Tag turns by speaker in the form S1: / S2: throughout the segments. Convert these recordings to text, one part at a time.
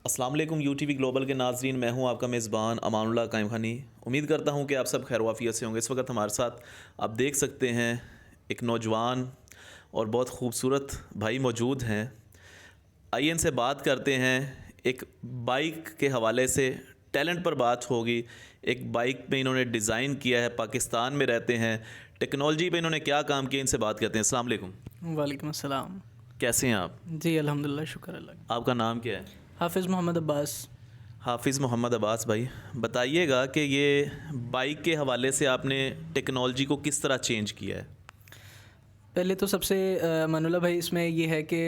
S1: अस्सलाम वालेकुम UTV global के नाज़रीन, मैं हूं आपका मेज़बान अमानुल्लाह कायम खानी। उम्मीद करता हूं कि आप सब खैर वाफियत से होंगे। इस वक्त हमारे साथ आप देख सकते हैं एक नौजवान और बहुत खूबसूरत भाई मौजूद हैं। आइए इनसे बात करते हैं। एक बाइक के हवाले से टैलेंट पर बात होगी। एक बाइक पे इन्होंने डिज़ाइन किया है, पाकिस्तान में रहते हैं, टेक्नोलॉजी पे इन्होंने क्या काम किया, इनसे बात करते हैं। अस्सलाम वालेकुम।
S2: वालेकुम अस्सलाम।
S1: कैसे हैं आप?
S2: जी अल्हम्दुलिल्लाह, शुक्र अल्लाह का।
S1: आपका नाम क्या है?
S2: हाफिज़ मोहम्मद अब्बास।
S1: हाफिज़ मोहम्मद अब्बास भाई, बताइएगा कि ये बाइक के हवाले से आपने टेक्नोलॉजी को किस तरह चेंज किया है?
S2: पहले तो सबसे मानुल्लाह भाई, इसमें ये है कि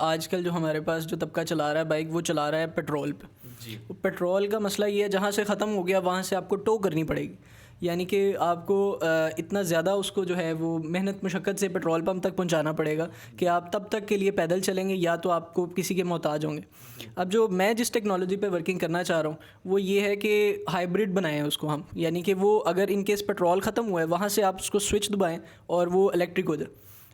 S2: आजकल जो हमारे पास जो तबका चला रहा है बाइक, वो चला रहा है पेट्रोल पे।
S1: जी।
S2: पेट्रोल का मसला ये है, जहाँ से ख़त्म हो गया वहाँ से आपको टो करनी पड़ेगी। यानी कि आपको इतना ज़्यादा उसको जो है वो मेहनत मुशक्क़त से पेट्रोल पंप तक पहुंचाना पड़ेगा कि आप तब तक के लिए पैदल चलेंगे या तो आपको किसी के मोहताज होंगे। अब जो मैं जिस टेक्नोलॉजी पे वर्किंग करना चाह रहा हूँ वो ये है कि हाइब्रिड बनाएं उसको हम। यानी कि वो अगर इन केस पेट्रोल ख़त्म हुआ है वहाँ से आप उसको स्विच दबाएँ और वो इलेक्ट्रिक हो जाए,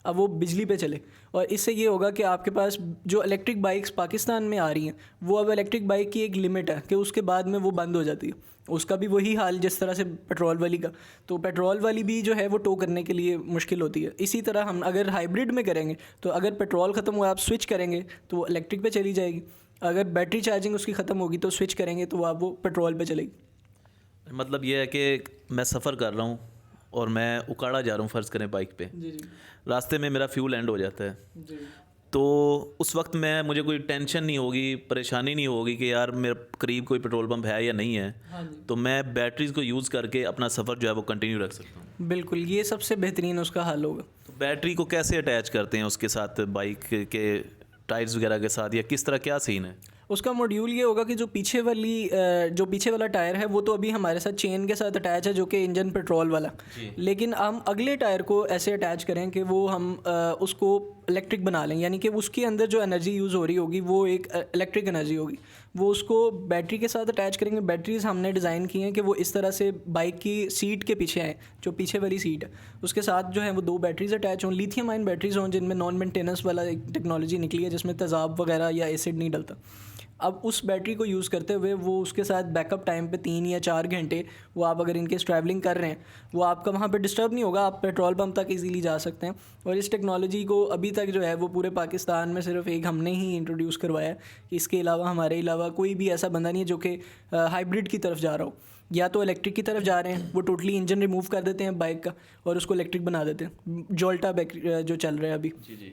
S2: अब वो बिजली पे चले। और इससे ये होगा कि आपके पास जो इलेक्ट्रिक बाइक्स पाकिस्तान में आ रही हैं वो अब इलेक्ट्रिक बाइक की एक लिमिट है कि उसके बाद में वो बंद हो जाती है। उसका भी वही हाल जिस तरह से पेट्रोल वाली का, तो पेट्रोल वाली भी जो है वो टो करने के लिए मुश्किल होती है। इसी तरह हम अगर हाइब्रिड में करेंगे तो अगर पेट्रोल ख़त्म हुआ आप स्विच करेंगे तो वो इलेक्ट्रिक पे चली जाएगी। अगर बैटरी चार्जिंग उसकी ख़त्म होगी तो स्विच करेंगे तो आप वो पेट्रोल पे चलेगी।
S1: मतलब ये है कि मैं सफ़र कर रहा हूँ और मैं उकाड़ा जा रहा हूँ, फ़र्ज़ करें बाइक पे,
S2: जी जी
S1: रास्ते में मेरा फ्यूल एंड हो जाता है,
S2: जी।
S1: तो उस वक्त मुझे कोई टेंशन नहीं होगी, परेशानी नहीं होगी कि यार मेरे करीब कोई पेट्रोल पंप है या नहीं है।
S2: हाँ जी,
S1: तो मैं बैटरीज़ को यूज़ करके अपना सफ़र जो है वो कंटिन्यू रख सकता हूँ।
S2: बिल्कुल, ये सबसे बेहतरीन उसका हल होगा।
S1: तो बैटरी को कैसे अटैच करते हैं उसके साथ, बाइक के टायर्स वगैरह के साथ, या किस तरह, क्या सीन है?
S2: उसका मॉड्यूल ये होगा कि जो पीछे वाला टायर है वो तो अभी हमारे साथ चेन के साथ अटैच है, जो कि इंजन पेट्रोल वाला। लेकिन हम अगले टायर को ऐसे अटैच करें कि वो हम उसको इलेक्ट्रिक बना लें। यानी कि उसके अंदर जो एनर्जी यूज़ हो रही होगी वो एक इलेक्ट्रिक एनर्जी होगी, वो उसको बैटरी के साथ अटैच करेंगे। बैटरीज़ हमने डिज़ाइन की हैं कि वो इस तरह से बाइक की सीट के पीछे आएँ, जो पीछे वाली सीट है उसके साथ जो है वो 2 बैटरीज़ अटैच हों, लिथियम आयन बैटरीज़ हों जिनमें नॉन मेंटेनेंस वाला एक टेक्नोलॉजी निकली है जिसमें तेज़ाब वगैरह या एसिड नहीं डलता। अब उस बैटरी को यूज़ करते हुए वो उसके साथ बैकअप टाइम पे 3 या 4 घंटे वो आप अगर इनकेस ट्रैवलिंग कर रहे हैं वो आपका वहाँ पे डिस्टर्ब नहीं होगा, आप पेट्रोल पंप तक इजीली जा सकते हैं। और इस टेक्नोलॉजी को अभी तक जो है वो पूरे पाकिस्तान में सिर्फ एक हमने ही इंट्रोड्यूस करवाया है। इसके अलावा हमारे अलावा कोई भी ऐसा बंदा नहीं है जो कि हाइब्रिड की तरफ जा रहा हो। या तो इलेक्ट्रिक की तरफ जा रहे हैं, वो टोटली इंजन रिमूव कर देते हैं बाइक का और उसको इलेक्ट्रिक बना देते हैं। जोल्टा जो चल रहा है अभी,
S1: जी जी।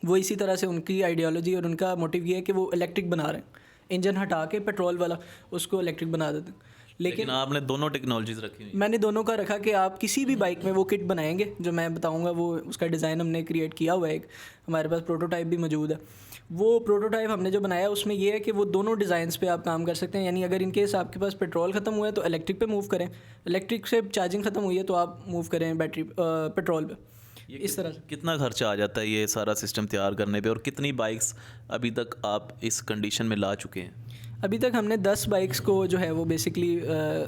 S2: वो इसी तरह से उनकी आइडियोलॉजी और उनका मोटिव ये है कि वो इलेक्ट्रिक बना रहे हैं, इंजन हटा के पेट्रोल वाला उसको इलेक्ट्रिक बना देते हैं।
S1: लेकिन आपने दोनों टेक्नोलॉजीज़ रखी हुई हैं।
S2: मैंने दोनों का रखा कि आप किसी भी बाइक में वो किट बनाएंगे जो मैं बताऊंगा, वो उसका डिज़ाइन हमने क्रिएट किया हुआ है। एक हमारे पास प्रोटोटाइप भी मौजूद है। वो प्रोटोटाइप हमने जो बनाया उसमें ये है कि वो दोनों डिज़ाइंस पे आप काम कर सकते हैं। यानी अगर इन केस आपके पास पेट्रोल ख़त्म हुआ है तो इलेक्ट्रिक पे मूव करें, इलेक्ट्रिक से चार्जिंग ख़त्म हुई है तो आप मूव करें बैटरी पेट्रोल पे। इस तरह से
S1: कितना खर्चा आ जाता है ये सारा सिस्टम तैयार करने पे, और कितनी बाइक्स अभी तक आप इस कंडीशन में ला चुके हैं?
S2: अभी तक हमने 10 बाइक्स को जो है वो बेसिकली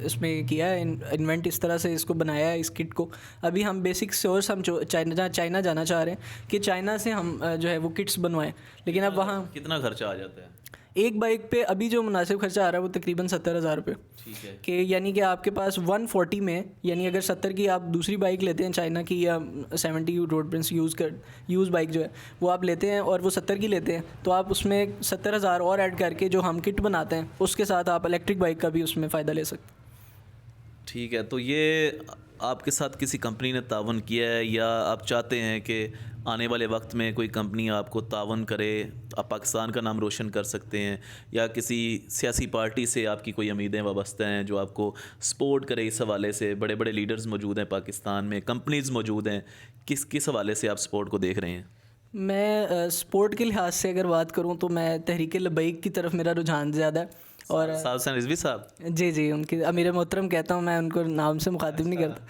S2: इसमें किया है, इन्वेंट इस तरह से इसको बनाया है इस किट को। अभी हम बेसिक सोर्स हम चाइना जाना चाह रहे हैं कि चाइना से हम जो है वो किट्स बनवाएं। लेकिन अब वहाँ
S1: कितना खर्चा आ जाता है?
S2: एक बाइक पे अभी जो मुनासिब खर्चा आ रहा है वो तकरीबन 70,000 रुपये।
S1: ठीक है।
S2: कि यानी कि आपके पास 140 में, यानी अगर 70 की आप दूसरी बाइक लेते हैं चाइना की या 70 रोड प्रिंस यूज़ बाइक जो है वो आप लेते हैं और वो 70 की लेते हैं, तो आप उसमें 70,000 और ऐड करके जो हम किट बनाते हैं उसके साथ आप इलेक्ट्रिक बाइक का भी उसमें फ़ायदा ले सकते हैं।
S1: ठीक है। तो ये आपके साथ किसी कंपनी ने तावन किया है, या आप चाहते हैं कि आने वाले वक्त में कोई कंपनी आपको तावन करे, आप पाकिस्तान का नाम रोशन कर सकते हैं, या किसी सियासी पार्टी से आपकी कोई उम्मीदें वाबस्ता हैं जो आपको सपोर्ट करे? इस हवाले से बड़े बड़े लीडर्स मौजूद हैं पाकिस्तान में, कंपनीज़ मौजूद हैं, किस हवाले से आप सपोर्ट को देख रहे हैं?
S2: मैं स्पोर्ट के लिहाज से अगर बात करूँ तो मैं तहरीक लबैक की तरफ मेरा रुझान ज़्यादा है। और
S1: साहब से रिजवी साहब,
S2: जी जी, उनके अमीर मोहतरम कहता हूँ मैं, उनको नाम से मुखातिब नहीं करता।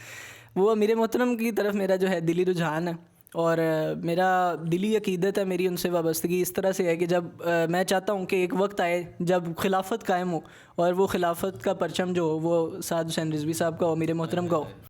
S2: वो अमीर मोहतरम की तरफ मेरा जो है दिली रुझान है और मेरा दिली अकीदत है, मेरी उनसे वाबस्तगी इस तरह से है कि जब मैं चाहता हूँ कि एक वक्त आए जब खिलाफत कायम हो और वो खिलाफत का परचम जो हो वो साद हुसैन रिजवी साहब का हो, अमीर मोहतरम का हो।